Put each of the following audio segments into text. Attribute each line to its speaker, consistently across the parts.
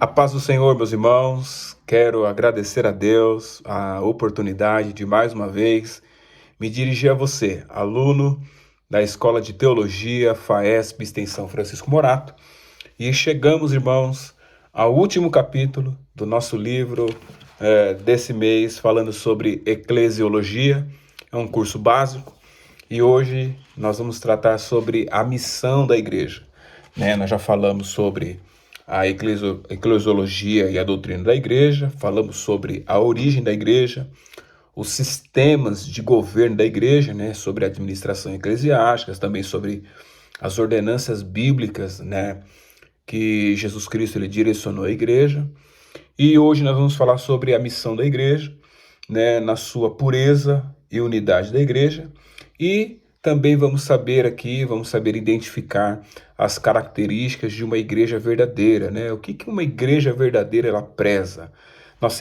Speaker 1: A paz do Senhor, meus irmãos. Quero agradecer a Deus a oportunidade de mais uma vez me dirigir a você, aluno da Escola de Teologia FAESP Extensão Francisco Morato. E chegamos, irmãos, ao último capítulo do nosso livro desse mês, falando sobre eclesiologia. É um curso básico e hoje nós vamos tratar sobre a missão da igreja. Nós já falamos sobre a eclesiologia e a doutrina da igreja, falamos sobre a origem da igreja, os sistemas de governo da igreja, sobre a administração eclesiástica, também sobre as ordenanças bíblicas, que Jesus Cristo ele direcionou à igreja. E hoje nós vamos falar sobre a missão da igreja, na sua pureza e unidade da igreja, e também vamos saber identificar as características de uma igreja verdadeira, O que uma igreja verdadeira ela preza? Nós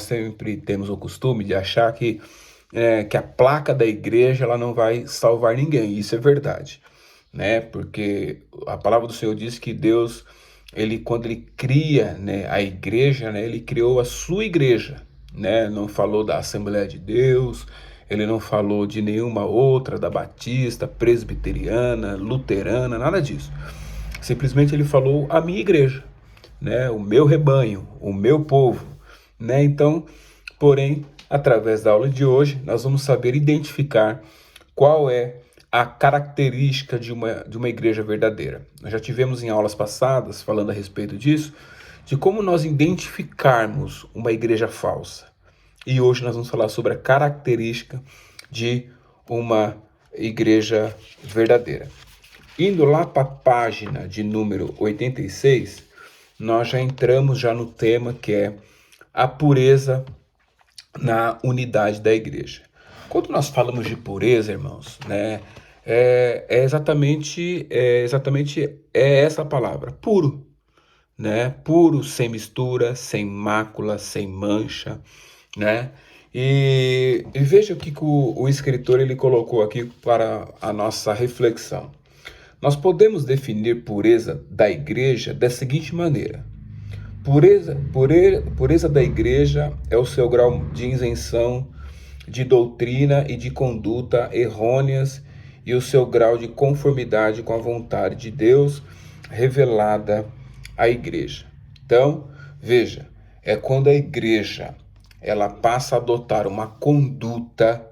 Speaker 1: sempre temos o costume de achar que a placa da igreja ela não vai salvar ninguém. Isso é verdade, Porque a palavra do Senhor diz que Deus, quando ele cria, a igreja, ele criou a sua igreja, Não falou da Assembleia de Deus. Ele não falou de nenhuma outra, da batista, presbiteriana, luterana, nada disso. Simplesmente ele falou a minha igreja, o meu rebanho, o meu povo. Então, porém, através da aula de hoje, nós vamos saber identificar qual é a característica de uma igreja verdadeira. Nós já tivemos em aulas passadas, falando a respeito disso, de como nós identificarmos uma igreja falsa. E hoje nós vamos falar sobre a característica de uma igreja verdadeira. Indo lá para a página de número 86, nós já entramos no tema que é a pureza na unidade da igreja. Quando nós falamos de pureza, irmãos, é exatamente essa palavra, puro. Puro, sem mistura, sem mácula, sem mancha, E veja o que o escritor ele colocou aqui para a nossa reflexão. Nós podemos definir pureza da igreja da seguinte maneira: pureza da igreja é o seu grau de isenção de doutrina e de conduta errôneas e o seu grau de conformidade com a vontade de Deus revelada à igreja. Então, veja, é quando a igreja ela passa a adotar uma conduta,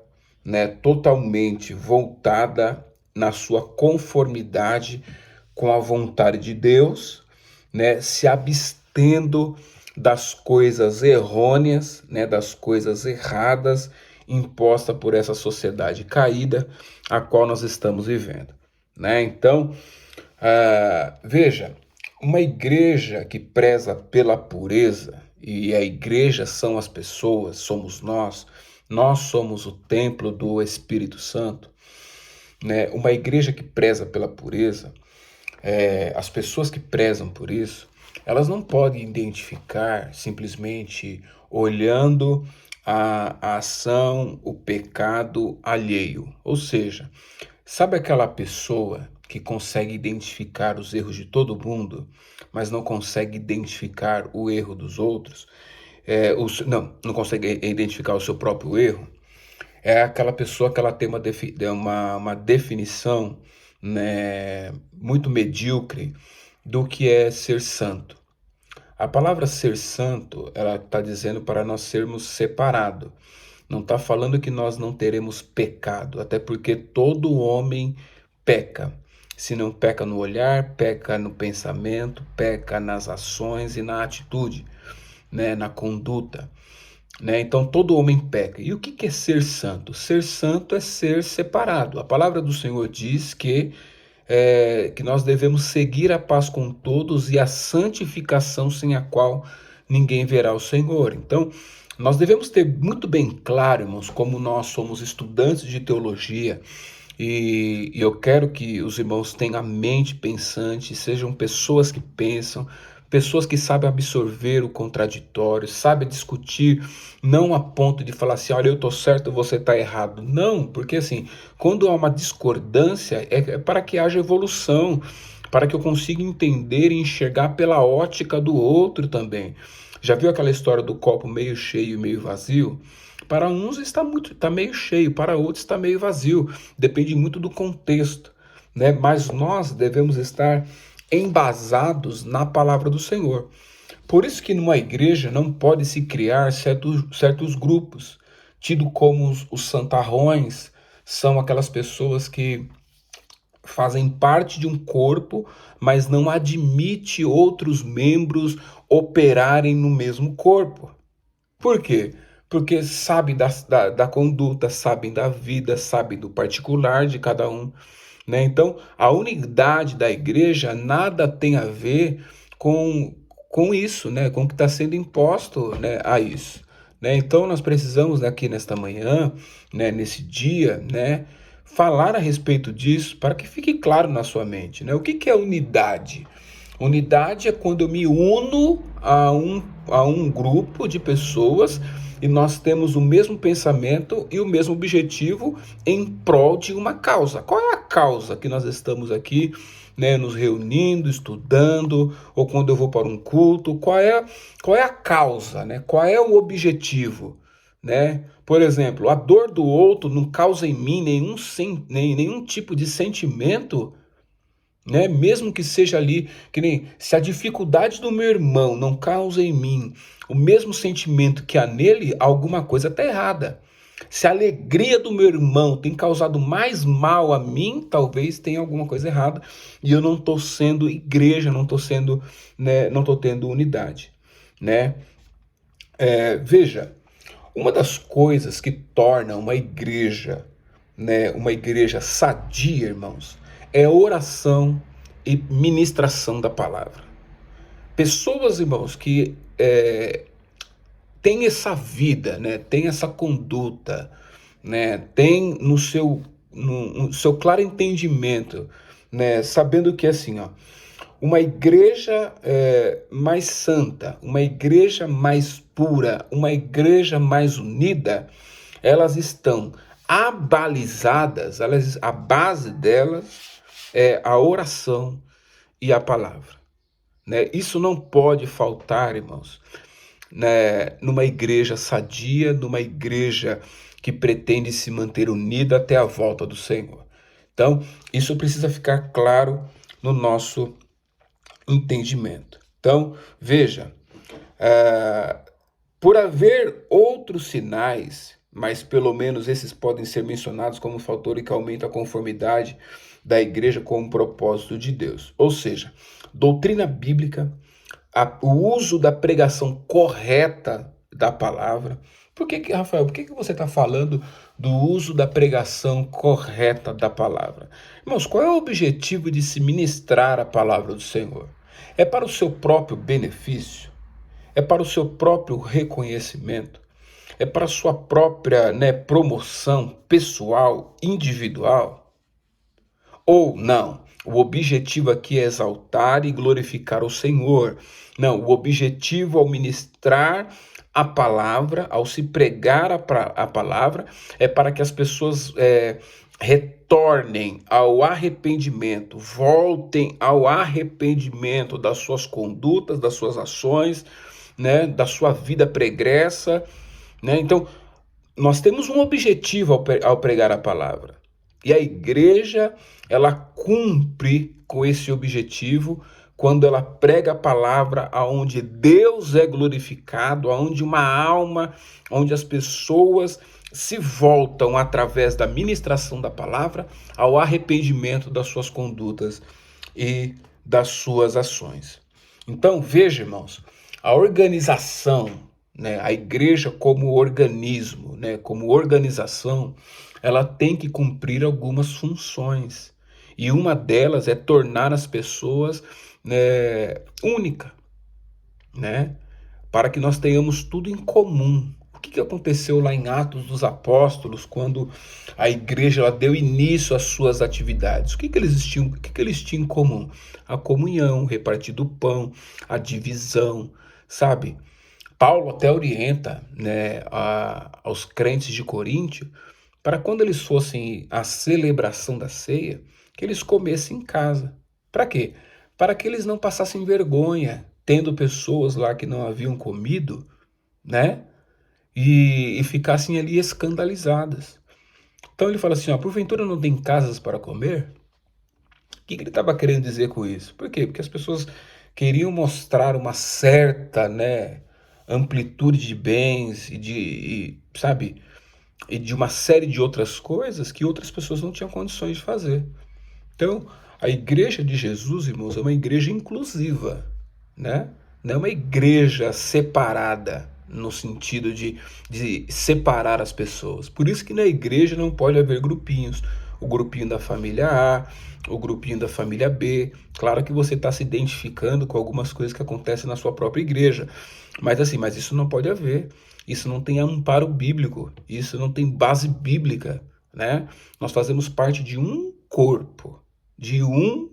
Speaker 1: totalmente voltada na sua conformidade com a vontade de Deus, se abstendo das coisas errôneas, das coisas erradas impostas por essa sociedade caída a qual nós estamos vivendo, Então, veja, uma igreja que preza pela pureza, e a igreja são as pessoas, somos nós somos o templo do Espírito Santo, Uma igreja que preza pela pureza, as pessoas que prezam por isso, elas não podem identificar simplesmente olhando a ação, o pecado alheio. Ou seja, sabe aquela pessoa que consegue identificar os erros de todo mundo, mas não consegue identificar o erro dos outros? Não consegue identificar o seu próprio erro? É aquela pessoa que ela tem uma definição, muito medíocre do que é ser santo. A palavra ser santo, ela está dizendo para nós sermos separados. Não está falando que nós não teremos pecado, até porque todo homem peca. Se não peca no olhar, peca no pensamento, peca nas ações e na atitude, na conduta. Então todo homem peca. E o que é ser santo? Ser santo é ser separado. A palavra do Senhor diz que nós devemos seguir a paz com todos e a santificação sem a qual ninguém verá o Senhor. Então, nós devemos ter muito bem claro, irmãos, como nós somos estudantes de teologia, e eu quero que os irmãos tenham a mente pensante, sejam pessoas que pensam, pessoas que sabem absorver o contraditório, sabem discutir, não a ponto de falar assim, olha, eu estou certo, você está errado. Não, porque assim, quando há uma discordância, é para que haja evolução, para que eu consiga entender e enxergar pela ótica do outro também. Já viu aquela história do copo meio cheio e meio vazio? Para uns está meio cheio, para outros está meio vazio. Depende muito do contexto, né? Mas nós devemos estar embasados na palavra do Senhor. Por isso que numa igreja não pode se criar certos grupos, tido como os santarrões, são aquelas pessoas que fazem parte de um corpo, mas não admite outros membros operarem no mesmo corpo. Por quê? Porque sabem da conduta, sabem da vida, sabem do particular de cada um, né? Então, a unidade da igreja nada tem a ver com isso, né? Com o que está sendo imposto, né, a isso. Né? Então, nós precisamos aqui nesta manhã, né, nesse dia, né, falar a respeito disso para que fique claro na sua mente, né? O que é unidade? Unidade é quando eu me uno a um grupo de pessoas e nós temos o mesmo pensamento e o mesmo objetivo em prol de uma causa. Qual é a causa que nós estamos aqui, né, nos reunindo, estudando, ou quando eu vou para um culto? Qual é a causa, né? Qual é o objetivo? Né? Por exemplo, a dor do outro não causa em mim nenhum tipo de sentimento, né? Mesmo que seja ali, que nem se a dificuldade do meu irmão não causa em mim o mesmo sentimento que há nele, alguma coisa está errada. Se a alegria do meu irmão tem causado mais mal a mim, talvez tenha alguma coisa errada e eu não estou sendo igreja, não estou sendo, né, não estou tendo unidade, né? Veja, uma das coisas que torna uma igreja, né, uma igreja sadia, irmãos, é oração e ministração da palavra. Pessoas, irmãos, que têm essa vida, né, têm essa conduta, né, têm no seu claro entendimento, né, sabendo que assim, ó, uma igreja mais santa, uma igreja mais pura, uma igreja mais unida, elas estão abalizadas, a base delas é a oração e a palavra, né? Isso não pode faltar, irmãos, né, numa igreja sadia, numa igreja que pretende se manter unida até a volta do Senhor. Então, isso precisa ficar claro no nosso entendimento. Então, veja, por haver outros sinais, mas pelo menos esses podem ser mencionados como fator que aumenta a conformidade da igreja com o propósito de Deus. Ou seja, doutrina bíblica, o uso da pregação correta da palavra. Rafael, por que você está falando do uso da pregação correta da palavra? Irmãos, qual é o objetivo de se ministrar a palavra do Senhor? É para o seu próprio benefício? É para o seu próprio reconhecimento? É para a sua própria, né, promoção pessoal, individual? Ou não? O objetivo aqui é exaltar e glorificar o Senhor. Não, o objetivo ao ministrar a palavra, ao se pregar a palavra, é para que as pessoas retornem ao arrependimento, voltem ao arrependimento das suas condutas, das suas ações, né, da sua vida pregressa, né? Então, nós temos um objetivo ao pregar a palavra. E a igreja, ela cumpre com esse objetivo quando ela prega a palavra aonde Deus é glorificado, aonde uma alma, onde as pessoas se voltam através da ministração da palavra ao arrependimento das suas condutas e das suas ações. Então, veja, irmãos, a organização, né, a igreja como organismo, né, como organização, ela tem que cumprir algumas funções. E uma delas é tornar as pessoas, né, única, né, para que nós tenhamos tudo em comum. O que aconteceu lá em Atos dos Apóstolos, quando a igreja ela deu início às suas atividades? O que eles tinham em comum? A comunhão, o repartir do pão, a divisão, sabe? Paulo até orienta, né, aos crentes de Coríntio para quando eles fossem à celebração da ceia, que eles comessem em casa, Para quê? Para que eles não passassem vergonha, tendo pessoas lá que não haviam comido, né? E ficassem ali escandalizadas. Então ele fala assim, ó, porventura não tem casas para comer? O que ele estava querendo dizer com isso? Por quê? Porque as pessoas queriam mostrar uma certa, né, amplitude de bens sabe, e de uma série de outras coisas que outras pessoas não tinham condições de fazer. Então, a igreja de Jesus, irmãos, é uma igreja inclusiva, né? Não é uma igreja separada, no sentido de separar as pessoas. Por isso que na igreja não pode haver grupinhos. O grupinho da família A, o grupinho da família B. Claro que você está se identificando com algumas coisas que acontecem na sua própria igreja. Mas assim, mas isso não pode haver. Isso não tem amparo bíblico. Isso não tem base bíblica, né? Nós fazemos parte de um corpo. De um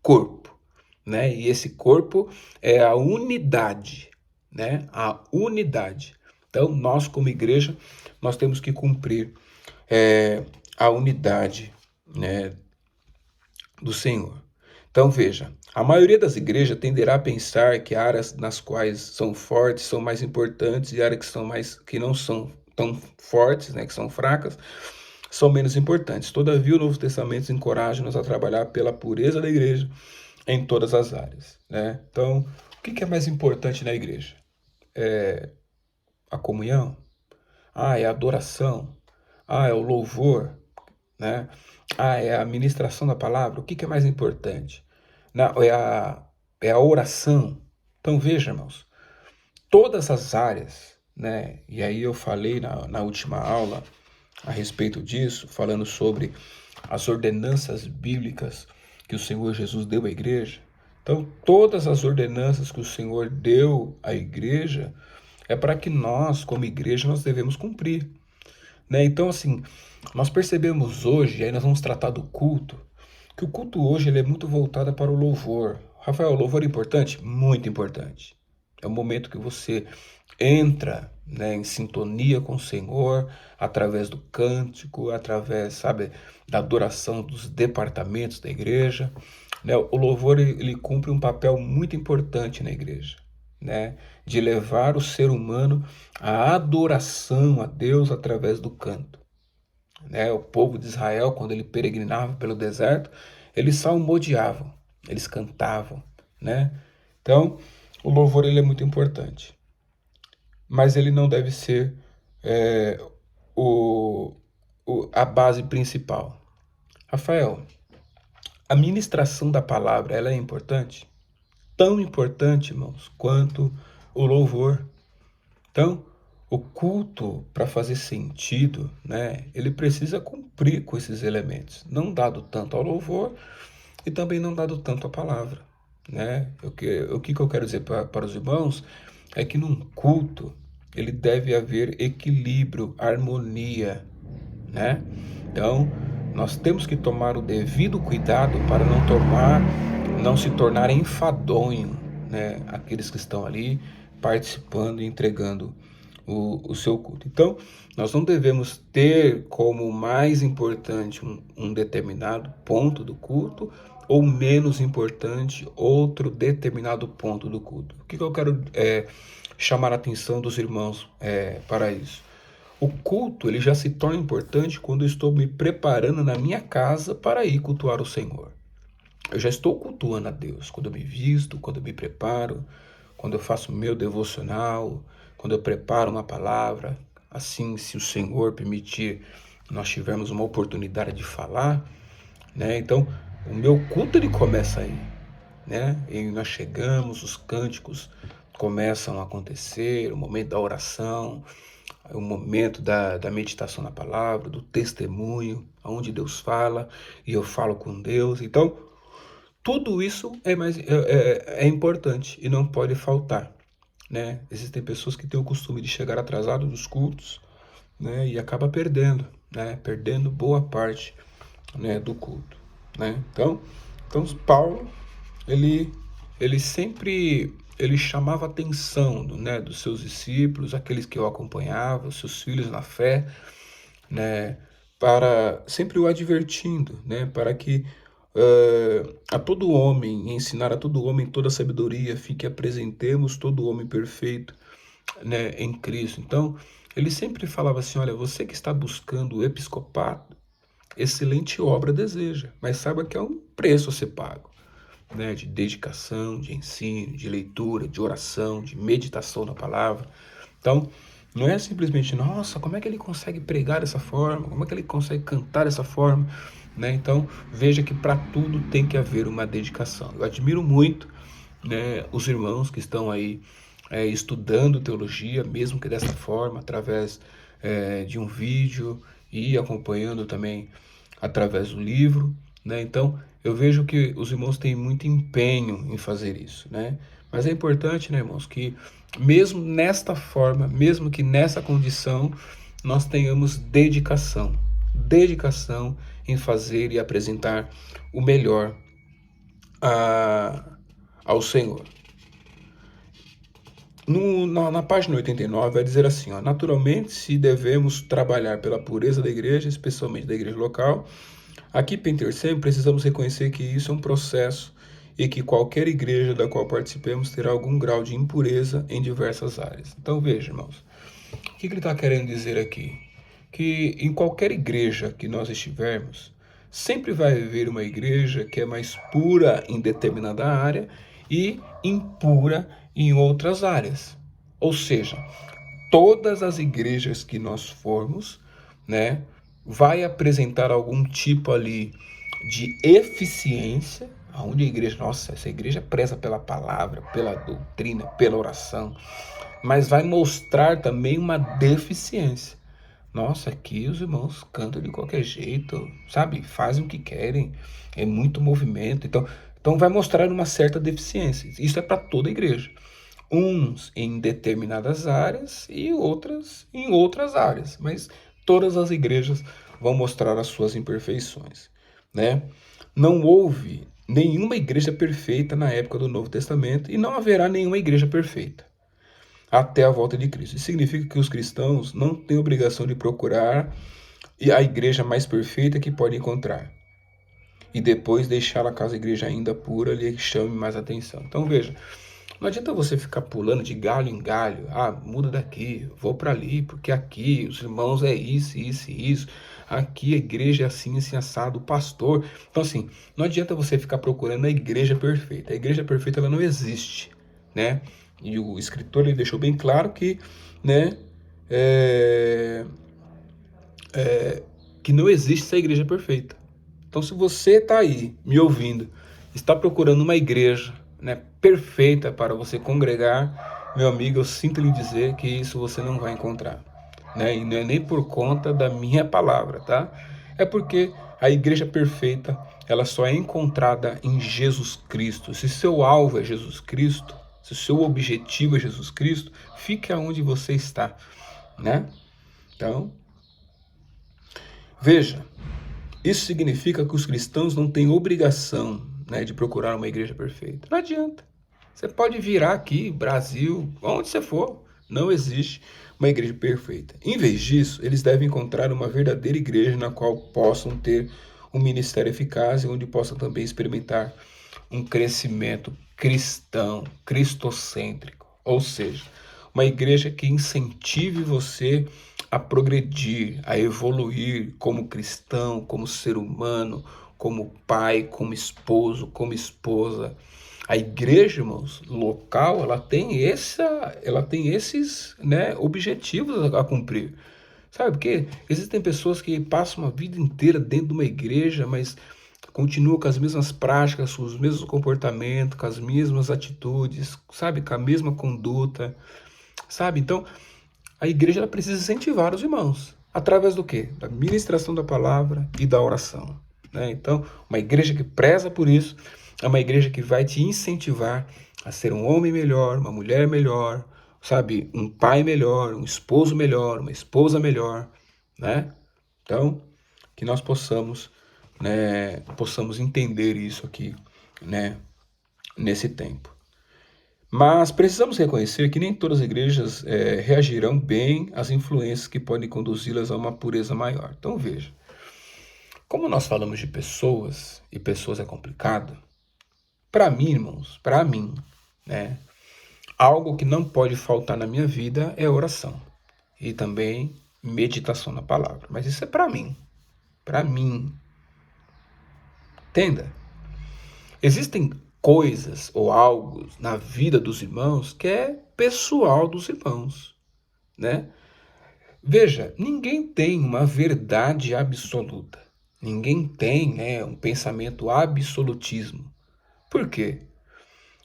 Speaker 1: corpo, né? E esse corpo é a unidade, né? A unidade. Então, nós como igreja, nós temos que cumprir a unidade, né, do Senhor. Então, veja, a maioria das igrejas tenderá a pensar que áreas nas quais são fortes são mais importantes e áreas que não são tão fortes, né, que são fracas, são menos importantes. Todavia, o Novo Testamento encoraja-nos a trabalhar pela pureza da igreja em todas as áreas, né? Então, o que é mais importante na igreja? A comunhão? Ah, é a adoração? Ah, é o louvor, né? Ah, é a ministração da palavra? O que é mais importante? É a oração? Então, veja, irmãos, todas as áreas, né? E aí eu falei na última aula a respeito disso, falando sobre as ordenanças bíblicas que o Senhor Jesus deu à igreja. Então, todas as ordenanças que o Senhor deu à igreja é para que nós, como igreja, nós devemos cumprir, né? Então, assim, nós percebemos hoje, e aí nós vamos tratar do culto, que o culto hoje ele é muito voltado para o louvor. Rafael, o louvor é importante? Muito importante. É o momento que você entra, né, em sintonia com o Senhor, através do cântico, através, sabe, da adoração dos departamentos da igreja, né? O louvor ele cumpre um papel muito importante na igreja, né, de levar o ser humano à adoração a Deus através do canto, né? O povo de Israel, quando ele peregrinava pelo deserto, eles salmodiavam, eles cantavam, né? Então, o louvor ele é muito importante, mas ele não deve ser é, o, a base principal. Rafael, a ministração da palavra, ela é importante? Tão importante, irmãos, quanto o louvor. Então, o culto, para fazer sentido, né, ele precisa cumprir com esses elementos, não dado tanto ao louvor e também não dado tanto à palavra, né? O que eu quero dizer para os irmãos é que num culto ele deve haver equilíbrio, harmonia, né? Então, nós temos que tomar o devido cuidado para não se tornar enfadonho, né? Aqueles que estão ali participando e entregando o seu culto. Então, nós não devemos ter como mais importante um determinado ponto do culto ou menos importante outro determinado ponto do culto. O que eu quero chamar a atenção dos irmãos para isso? O culto ele já se torna importante quando eu estou me preparando na minha casa para ir cultuar o Senhor. Eu já estou cultuando a Deus quando eu me visto, quando eu me preparo, quando eu faço meu devocional, quando eu preparo uma palavra. Assim, se o Senhor permitir, nós tivermos uma oportunidade de falar, né? Então, o meu culto ele começa aí, né? E nós chegamos, os cânticos começam a acontecer, o momento da oração, o momento da meditação na palavra, do testemunho, onde Deus fala e eu falo com Deus. Então, tudo isso é importante e não pode faltar, né? Existem pessoas que têm o costume de chegar atrasado nos cultos, né? E acaba perdendo, né? Perdendo boa parte, né, do culto, né? Então Paulo, ele sempre ele chamava a atenção, né, dos seus discípulos, aqueles que o acompanhavam, os seus filhos na fé, né, para sempre o advertindo, né, para que a todo homem, e ensinar a todo homem toda a sabedoria, a fim que apresentemos todo homem perfeito, né, em Cristo. Então, ele sempre falava assim, olha, você que está buscando o episcopado, excelente obra deseja, mas saiba que é um preço a ser pago, né, de dedicação, de ensino, de leitura, de oração, de meditação na palavra. Então, não é simplesmente, nossa, como é que ele consegue pregar dessa forma? Como é que ele consegue cantar dessa forma? Né? Então, veja que para tudo tem que haver uma dedicação. Eu admiro muito, né, os irmãos que estão aí estudando teologia, mesmo que dessa forma, através de um vídeo e acompanhando também através do livro, né? Então, eu vejo que os irmãos têm muito empenho em fazer isso, né? Mas é importante, né, irmãos, que mesmo nesta forma, mesmo que nessa condição, nós tenhamos dedicação. Dedicação em fazer e apresentar o melhor ao Senhor. Na página 89 vai dizer assim, ó, naturalmente, se devemos trabalhar pela pureza da igreja, especialmente da igreja local, aqui Pentercem precisamos reconhecer que isso é um processo e que qualquer igreja da qual participemos terá algum grau de impureza em diversas áreas. Então veja, irmãos, o que ele está querendo dizer aqui? Que em qualquer igreja que nós estivermos, sempre vai haver uma igreja que é mais pura em determinada área e impura em outras áreas. Ou seja, todas as igrejas que nós formos, né, vai apresentar algum tipo ali de eficiência, onde a igreja, nossa, essa igreja preza pela palavra, pela doutrina, pela oração, mas vai mostrar também uma deficiência. Nossa, aqui os irmãos cantam de qualquer jeito, sabe? Fazem o que querem, é muito movimento. Então vai mostrar uma certa deficiência. Isso é para toda a igreja. Uns em determinadas áreas e outras em outras áreas. Mas todas as igrejas vão mostrar as suas imperfeições, né? Não houve nenhuma igreja perfeita na época do Novo Testamento e não haverá nenhuma igreja perfeita até a volta de Cristo. Isso significa que os cristãos não têm obrigação de procurar a igreja mais perfeita que podem encontrar e depois deixar a casa igreja ainda pura ali que chame mais atenção. Então veja, não adianta você ficar pulando de galho em galho, muda daqui, vou para ali, porque aqui os irmãos é isso, isso e isso, aqui a igreja é assim, assim, assado, o pastor. Então assim, não adianta você ficar procurando a igreja perfeita. A igreja perfeita ela não existe, né? E o escritor ele deixou bem claro que, né, que não existe essa igreja perfeita. Então, se você está aí me ouvindo, está procurando uma igreja, né, perfeita para você congregar, meu amigo, eu sinto lhe dizer que isso você não vai encontrar, né? E não é nem por conta da minha palavra, tá? É porque a igreja perfeita, ela só é encontrada em Jesus Cristo. Se seu alvo é Jesus Cristo, se o seu objetivo é Jesus Cristo, fique aonde você está, né? Então, veja, isso significa que os cristãos não têm obrigação, né, de procurar uma igreja perfeita. Não adianta. Você pode virar aqui, Brasil, onde você for, não existe uma igreja perfeita. Em vez disso, eles devem encontrar uma verdadeira igreja na qual possam ter um ministério eficaz e onde possam também experimentar um crescimento cristão, cristocêntrico. Ou seja, uma igreja que incentive você a progredir, a evoluir como cristão, como ser humano, como pai, como esposo, como esposa. A igreja, irmãos, local, ela tem esses, né, objetivos a cumprir. Sabe, porque existem pessoas que passam a vida inteira dentro de uma igreja, mas continuam com as mesmas práticas, com os mesmos comportamentos, com as mesmas atitudes, sabe, com a mesma conduta, sabe? Então, a igreja ela precisa incentivar os irmãos. Através do quê? Da ministração da palavra e da oração, né? Então, uma igreja que preza por isso é uma igreja que vai te incentivar a ser um homem melhor, uma mulher melhor, sabe? Um pai melhor, um esposo melhor, uma esposa melhor, né? Então, que nós possamos, né, possamos entender isso aqui, né, nesse tempo. Mas precisamos reconhecer que nem todas as igrejas reagirão bem às influências que podem conduzi-las a uma pureza maior. Então veja, Como nós falamos de pessoas, e pessoas é complicado, para mim, irmãos, para mim, né, algo que não pode faltar na minha vida é oração e também meditação na palavra. Mas isso é para mim, entenda? Existem coisas ou algo na vida dos irmãos que é pessoal dos irmãos, né? Veja, ninguém tem uma verdade absoluta. Ninguém tem, né, um pensamento absolutismo. Por quê?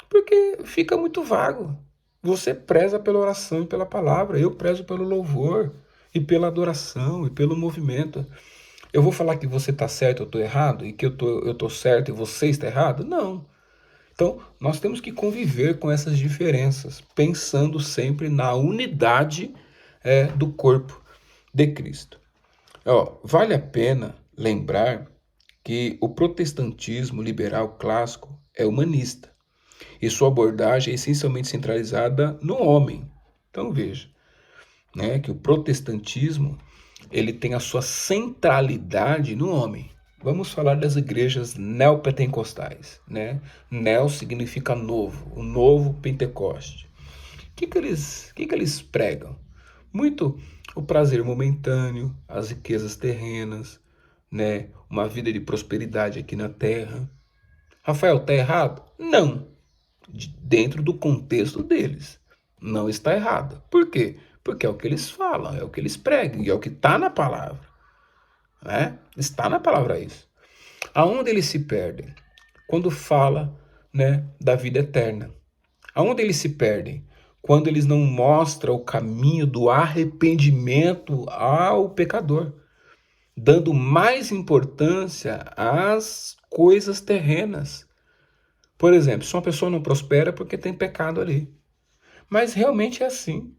Speaker 1: Porque fica muito vago. Você preza pela oração e pela palavra, eu prezo pelo louvor e pela adoração e pelo movimento. Eu vou falar que você está certo, eu estou errado, e que eu tô certo e você está errado? Não. Então, nós temos que conviver com essas diferenças, pensando sempre na unidade do corpo de Cristo. Ó, vale a pena lembrar que o protestantismo liberal clássico é humanista e sua abordagem é essencialmente centralizada no homem. Então veja, né, que o protestantismo ele tem a sua centralidade no homem. Vamos falar das igrejas neopentecostais, né? Neo significa novo, o novo Pentecoste. O que eles pregam? Muito o prazer momentâneo, as riquezas terrenas, né? Uma vida de prosperidade aqui na terra. Rafael, tá errado? Não. Dentro do contexto deles. Não está errado. Por quê? Porque é o que eles falam, é o que eles pregam, e é o que está na palavra. Né? Está na palavra isso. Aonde eles se perdem? Quando fala, né, da vida eterna. Aonde eles se perdem? Quando eles não mostram o caminho do arrependimento ao pecador, dando mais importância às coisas terrenas. Por exemplo, se uma pessoa não prospera é porque tem pecado ali. Mas realmente é assim,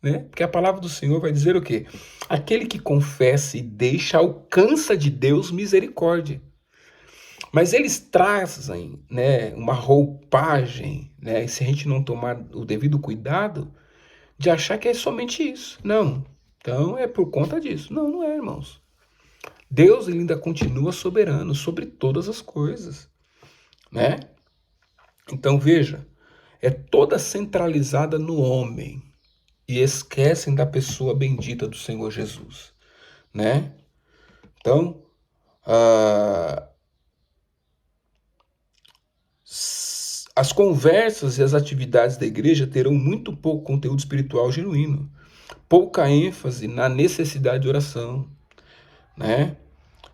Speaker 1: né? Porque a palavra do Senhor vai dizer o quê? Aquele que confessa e deixa alcança de Deus misericórdia. Mas eles trazem, né, uma roupagem, né, e se a gente não tomar o devido cuidado, de achar que é somente isso. Não. Então é por conta disso. Não, não é, irmãos. Deus ele ainda continua soberano sobre todas as coisas, né? Então veja, é toda centralizada no homem e esquecem da pessoa bendita do Senhor Jesus, né? Então, as conversas e as atividades da igreja terão muito pouco conteúdo espiritual genuíno, pouca ênfase na necessidade de oração, né?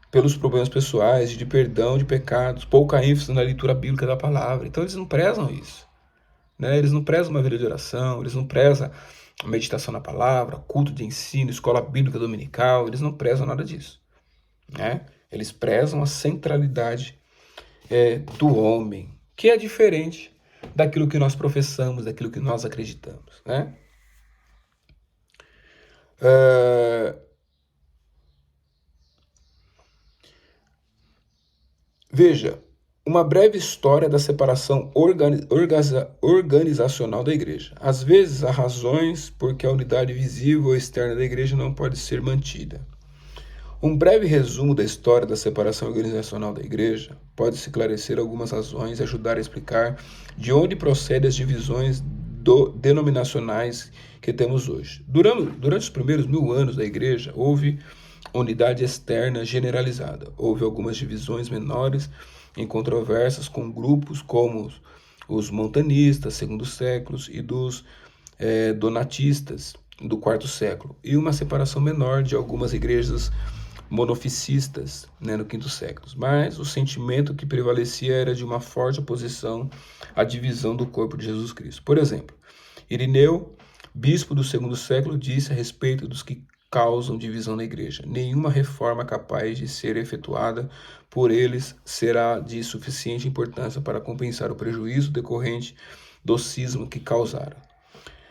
Speaker 1: Pelos problemas pessoais, de perdão de pecados, pouca ênfase na leitura bíblica da palavra. Então eles não prezam isso, né? Eles não prezam uma vida de oração, eles não prezam a meditação na palavra, culto de ensino, escola bíblica dominical, eles não prezam nada disso, né? Eles prezam a centralidade do homem, que é diferente daquilo que nós professamos, daquilo que nós acreditamos, né? Veja, uma breve história da separação organizacional da igreja. Às vezes, há razões por que a unidade visível ou externa da igreja não pode ser mantida. Um breve resumo da história da separação organizacional da igreja pode esclarecer algumas razões e ajudar a explicar de onde procedem as divisões denominacionais que temos hoje. Durante os primeiros 1000 anos da igreja, houve unidade externa generalizada. Houve algumas divisões menores em controvérsias com grupos como os montanistas, segundo séculos, e dos donatistas, do quarto século, e uma separação menor de algumas igrejas monofisistas, né, no quinto século. Mas o sentimento que prevalecia era de uma forte oposição à divisão do corpo de Jesus Cristo. Por exemplo, Irineu, bispo do segundo século, disse a respeito dos que causam divisão na igreja: nenhuma reforma capaz de ser efetuada por eles será de suficiente importância para compensar o prejuízo decorrente do cisma que causaram.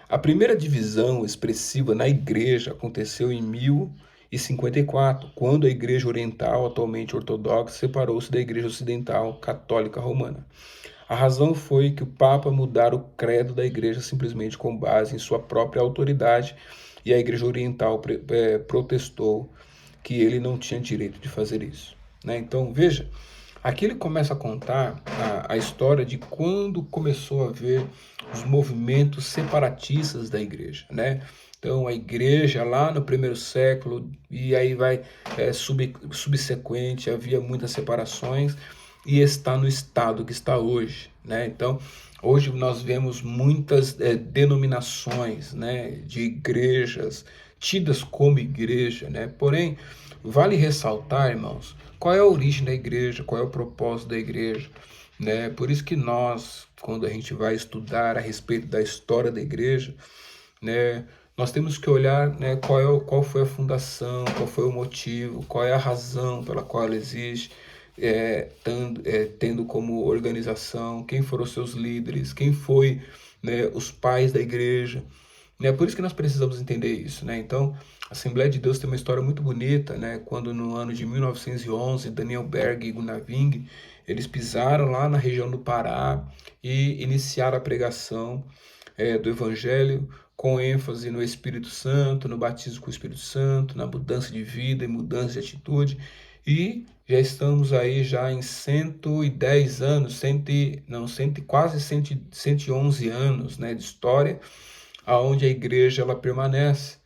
Speaker 1: A primeira divisão expressiva na igreja aconteceu em 1054, quando a igreja oriental, atualmente ortodoxa, separou-se da igreja ocidental católica romana. A razão foi que o Papa mudara o credo da igreja simplesmente com base em sua própria autoridade, e a igreja oriental protestou que ele não tinha direito de fazer isso. né? Então, veja, aqui ele começa a contar a história de quando começou a haver os movimentos separatistas da igreja, né? Então, a igreja lá no primeiro século, e aí vai subsequente, havia muitas separações, e está no estado que está hoje, né? Então, hoje nós vemos muitas denominações, né, de igrejas, tidas como igreja, né? Porém, vale ressaltar, irmãos, qual é a origem da igreja, qual é o propósito da igreja, né? Por isso que nós, quando a gente vai estudar a respeito da história da igreja, né, nós temos que olhar, né, qual foi a fundação, qual foi o motivo, qual é a razão pela qual ela existe, tendo como organização, quem foram os seus líderes, quem foi, né, os pais da igreja, né? Por isso que nós precisamos entender isso, né? Então, a Assembleia de Deus tem uma história muito bonita, né? Quando no ano de 1911, Daniel Berg e Gunnar Wing, eles pisaram lá na região do Pará e iniciaram a pregação do Evangelho com ênfase no Espírito Santo, no batismo com o Espírito Santo, na mudança de vida e mudança de atitude. E já estamos aí já em 110 anos, quase 111 anos, né, de história, aonde a igreja ela permanece,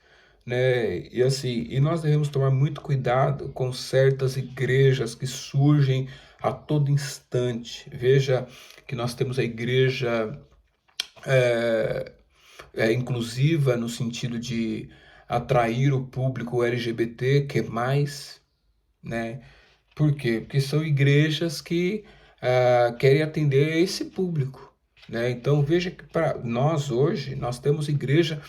Speaker 1: né? E assim, e nós devemos tomar muito cuidado com certas igrejas que surgem a todo instante. Veja que nós temos a igreja inclusiva no sentido de atrair o público LGBT, que mais, né? Por quê? Porque são igrejas que querem atender esse público, né? Então veja que para nós hoje, nós temos igreja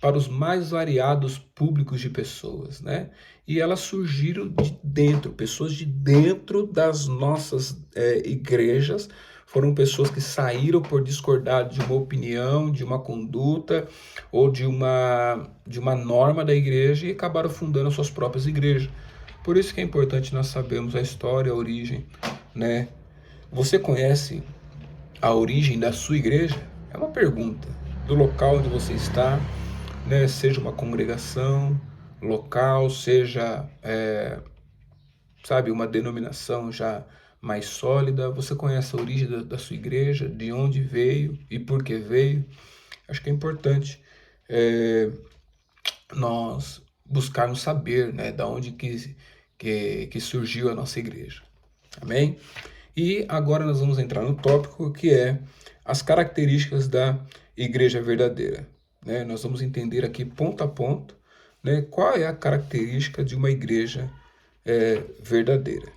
Speaker 1: para os mais variados públicos de pessoas, né? E elas surgiram de dentro, pessoas de dentro das nossas igrejas, foram pessoas que saíram por discordar de uma opinião, de uma conduta ou de uma norma da igreja e acabaram fundando as suas próprias igrejas. Por isso que é importante nós sabermos a história, a origem, né? Você conhece a origem da sua igreja? É uma pergunta. Do local onde você está, né? Seja uma congregação local, seja, sabe, uma denominação já mais sólida. Você conhece a origem da sua igreja, de onde veio e por que veio? Acho que é importante nós buscarmos saber, né, da onde que surgiu a nossa igreja. Amém? E agora nós vamos entrar no tópico que é as características da igreja verdadeira, né? Nós vamos entender aqui ponto a ponto, né, qual é a característica de uma igreja verdadeira.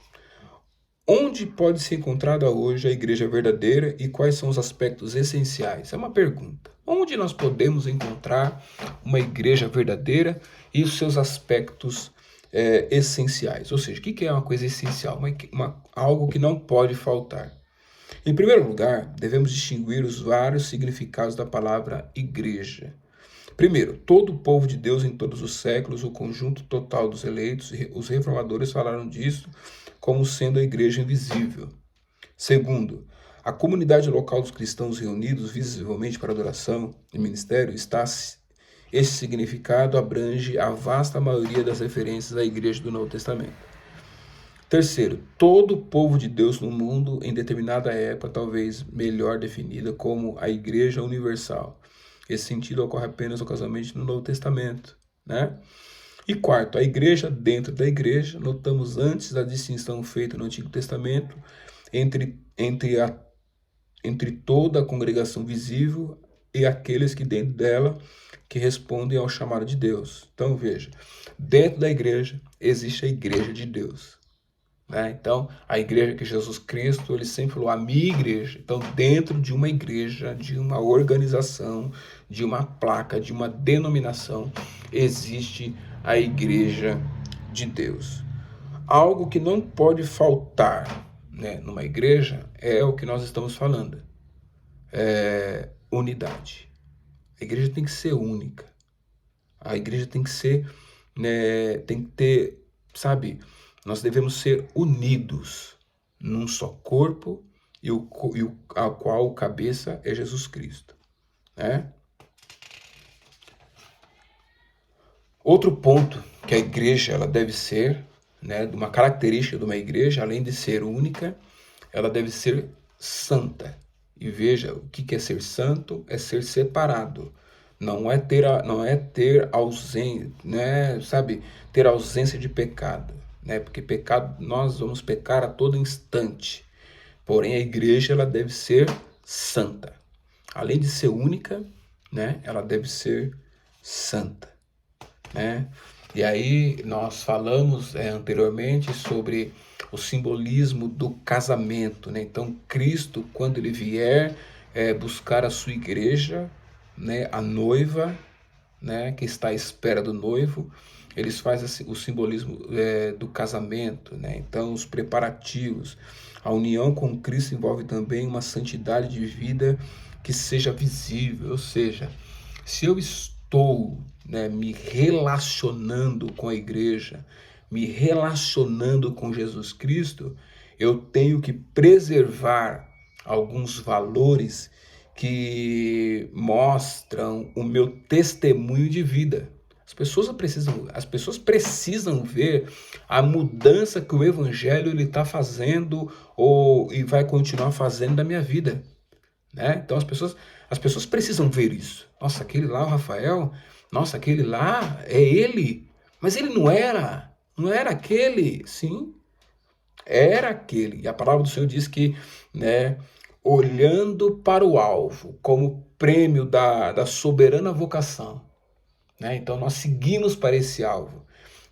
Speaker 1: Onde pode ser encontrada hoje a igreja verdadeira e quais são os aspectos essenciais? É uma pergunta. Onde nós podemos encontrar uma igreja verdadeira e os seus aspectos essenciais? Ou seja, o que é uma coisa essencial? Algo que não pode faltar. Em primeiro lugar, devemos distinguir os vários significados da palavra igreja. Primeiro, todo o povo de Deus em todos os séculos, o conjunto total dos eleitos, os reformadores falaram disso como sendo a igreja invisível. Segundo, a comunidade local dos cristãos reunidos visivelmente para adoração e ministério esse significado abrange a vasta maioria das referências à igreja do Novo Testamento. Terceiro, todo o povo de Deus no mundo em determinada época, talvez melhor definida como a igreja universal. Esse sentido ocorre apenas ocasionalmente no Novo Testamento, né? E quarto, a igreja dentro da igreja, notamos antes da distinção feita no Antigo Testamento entre toda a congregação visível e aqueles que dentro dela que respondem ao chamado de Deus. Então veja, dentro da igreja existe a igreja de Deus, né? Então a igreja que Jesus Cristo, ele sempre falou, a minha igreja. Então dentro de uma igreja, de uma organização, de uma placa, de uma denominação, existe a igreja de Deus. Algo que não pode faltar, né, numa igreja é o que nós estamos falando. Unidade. A igreja tem que ser única. A igreja tem que ser, né, tem que ter, sabe, nós devemos ser unidos num só corpo a qual o cabeça é Jesus Cristo, né? Outro ponto que a igreja ela deve ser, né, de uma característica de uma igreja, além de ser única, ela deve ser santa. E veja, o que é ser santo? É ser separado. Não é ter ausência, né, sabe, ter ausência de pecado, né? Porque pecado, nós vamos pecar a todo instante. Porém, a igreja ela deve ser santa. Além de ser única, né, ela deve ser santa, né? E aí nós falamos anteriormente sobre o simbolismo do casamento, né? Então Cristo, quando ele vier buscar a sua igreja, né, a noiva, né, que está à espera do noivo, eles fazem o simbolismo do casamento, né? Então os preparativos, a união com Cristo envolve também uma santidade de vida que seja visível, ou seja, se eu estou, né, me relacionando com a igreja, me relacionando com Jesus Cristo, eu tenho que preservar alguns valores que mostram o meu testemunho de vida. As pessoas precisam ver a mudança que o Evangelho está fazendo e vai continuar fazendo da minha vida, né? Então as pessoas precisam ver isso. Nossa, aquele lá, o Rafael, nossa, aquele lá é ele, mas ele não era aquele, sim, era aquele. E a palavra do Senhor diz que, né, olhando para o alvo, como prêmio da soberana vocação, né? Então nós seguimos para esse alvo.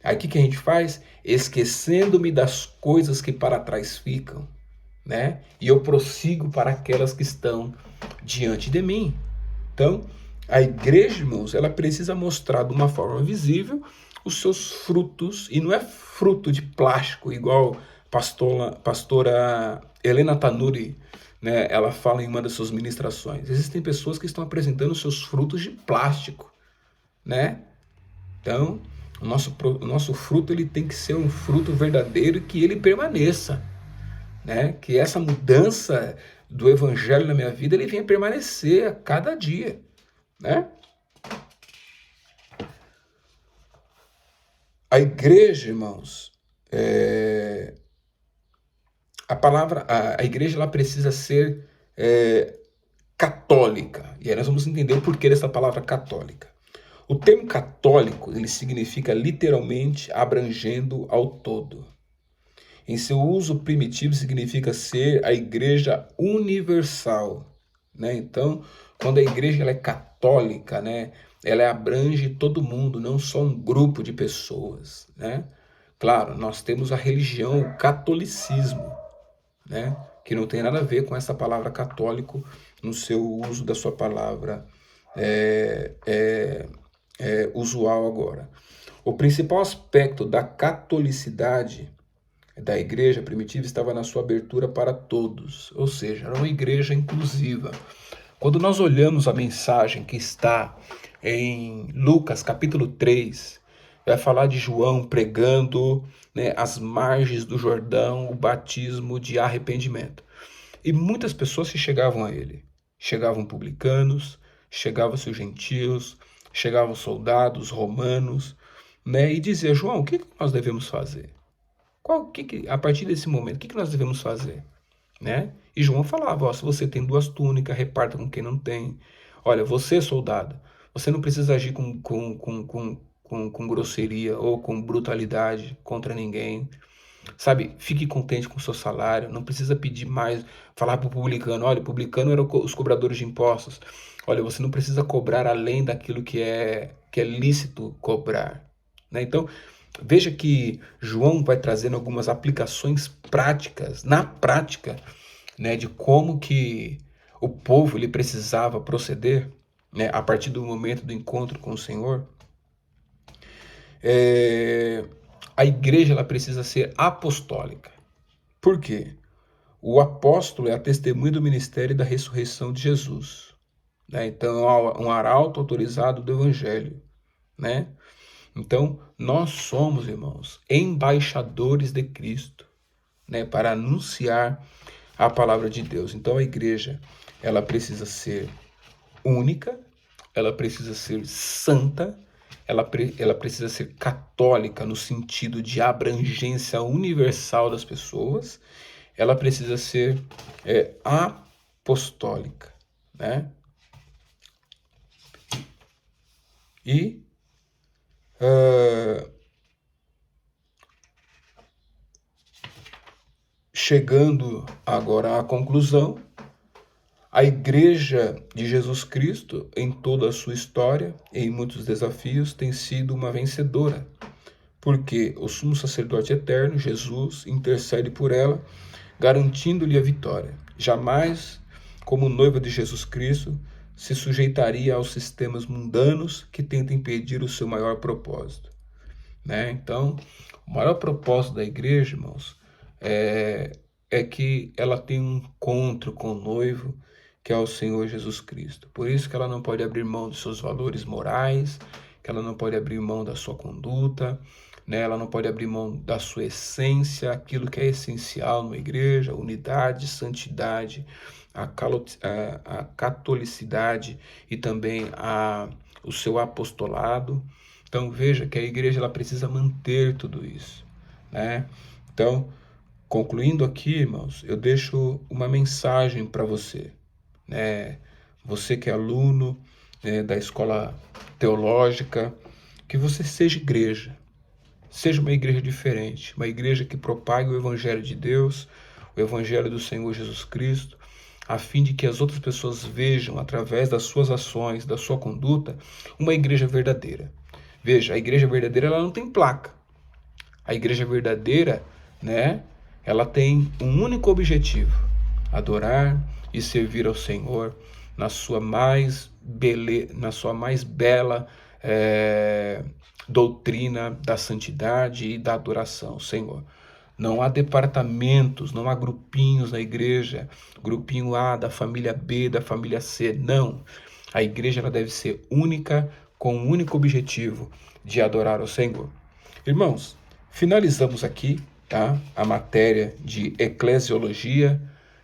Speaker 1: Aí o que a gente faz? Esquecendo-me das coisas que para trás ficam, né? E eu prossigo para aquelas que estão diante de mim. Então, a igreja, irmãos, ela precisa mostrar de uma forma visível os seus frutos, e não é fruto de plástico, igual pastora Helena Tanuri, né? Ela fala em uma das suas ministrações. Existem pessoas que estão apresentando seus frutos de plástico, né? Então, o nosso fruto ele tem que ser um fruto verdadeiro e que ele permaneça, né? Que essa mudança do evangelho na minha vida ele venha permanecer a cada dia, né? A igreja, irmãos, a igreja ela precisa ser católica. E aí nós vamos entender o porquê dessa palavra católica. O termo católico, ele significa literalmente abrangendo ao todo. Em seu uso primitivo significa ser a igreja universal, né? Então, quando a igreja ela é católica, né, ela abrange todo mundo, não só um grupo de pessoas, né? Claro, nós temos a religião, o catolicismo, né, que não tem nada a ver com essa palavra católico no seu uso da sua palavra usual agora. O principal aspecto da catolicidade da igreja primitiva estava na sua abertura para todos, ou seja, era uma igreja inclusiva. Quando nós olhamos a mensagem que está em Lucas capítulo 3, vai falar de João pregando, né, às margens do Jordão o batismo de arrependimento. E muitas pessoas se chegavam a ele. Chegavam publicanos, chegavam-se os gentios, chegavam soldados romanos, né, e dizia: João, o que nós devemos fazer? A partir desse momento, o que nós devemos fazer? Né? E João falava: ó, se você tem 2 túnicas, reparta com quem não tem. Olha, você, soldado, você não precisa agir com grosseria ou com brutalidade contra ninguém. Sabe, fique contente com o seu salário, não precisa pedir mais, falar para o publicano: olha, o publicano era os cobradores de impostos. Olha, você não precisa cobrar além daquilo que é lícito cobrar. Né? Então, veja que João vai trazendo algumas aplicações práticas, na prática, né, de como que o povo ele precisava proceder, né, a partir do momento do encontro com o Senhor. A igreja ela precisa ser apostólica. Por quê? O apóstolo é a testemunha do ministério e da ressurreição de Jesus, né? Então, é um arauto autorizado do evangelho, né? Então, nós somos, irmãos, embaixadores de Cristo, né, para anunciar a palavra de Deus. Então, a igreja, ela precisa ser única, ela precisa ser santa ela precisa ser católica no sentido de abrangência universal das pessoas, ela precisa ser apostólica, né? E chegando agora à conclusão, a Igreja de Jesus Cristo, em toda a sua história, em muitos desafios, tem sido uma vencedora, porque o sumo sacerdote eterno, Jesus, intercede por ela, garantindo-lhe a vitória. Jamais, como noiva de Jesus Cristo, se sujeitaria aos sistemas mundanos que tentam impedir o seu maior propósito, né? Então, o maior propósito da igreja, irmãos, é que ela tem um encontro com o noivo, que é o Senhor Jesus Cristo. Por isso que ela não pode abrir mão dos seus valores morais, que ela não pode abrir mão da sua conduta, né? Ela não pode abrir mão da sua essência, aquilo que é essencial numa igreja, unidade, santidade, a catolicidade e também o seu apostolado. Então veja que a igreja ela precisa manter tudo isso, né? Então, concluindo aqui, irmãos, eu deixo uma mensagem para você, né? Você que é aluno, né, da escola teológica, que você seja igreja. Seja uma igreja diferente, uma igreja que propague o Evangelho de Deus, o Evangelho do Senhor Jesus Cristo, a fim de que as outras pessoas vejam, através das suas ações, da sua conduta, uma igreja verdadeira. Veja, a igreja verdadeira ela não tem placa. A igreja verdadeira, né, ela tem um único objetivo: adorar e servir ao Senhor na sua mais bela doutrina da santidade e da adoração, Senhor. Não há departamentos, não há grupinhos na igreja, grupinho A da família B, da família C, não. A igreja ela deve ser única, com um único objetivo de adorar ao Senhor. Irmãos, finalizamos aqui, tá, a matéria de eclesiologia,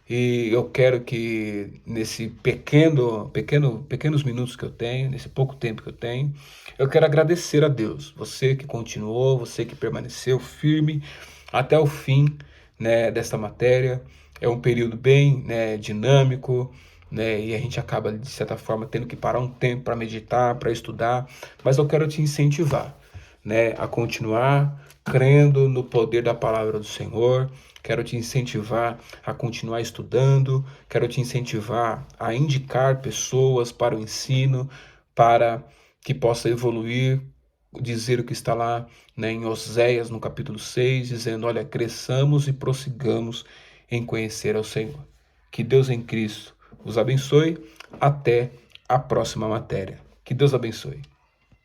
Speaker 1: e eu quero que nesse pequenos minutos que eu tenho, nesse pouco tempo que eu tenho, eu quero agradecer a Deus, você que continuou, você que permaneceu firme até o fim, né, dessa matéria. É um período bem, né, dinâmico, né, e a gente acaba, de certa forma, tendo que parar um tempo para meditar, para estudar, mas eu quero te incentivar, né, a continuar crendo no poder da palavra do Senhor. Quero te incentivar a continuar estudando, quero te incentivar a indicar pessoas para o ensino, para que possa evoluir, dizer o que está lá, né, em Oséias, no capítulo 6, dizendo: olha, cresçamos e prossigamos em conhecer ao Senhor. Que Deus em Cristo os abençoe. Até a próxima matéria. Que Deus abençoe.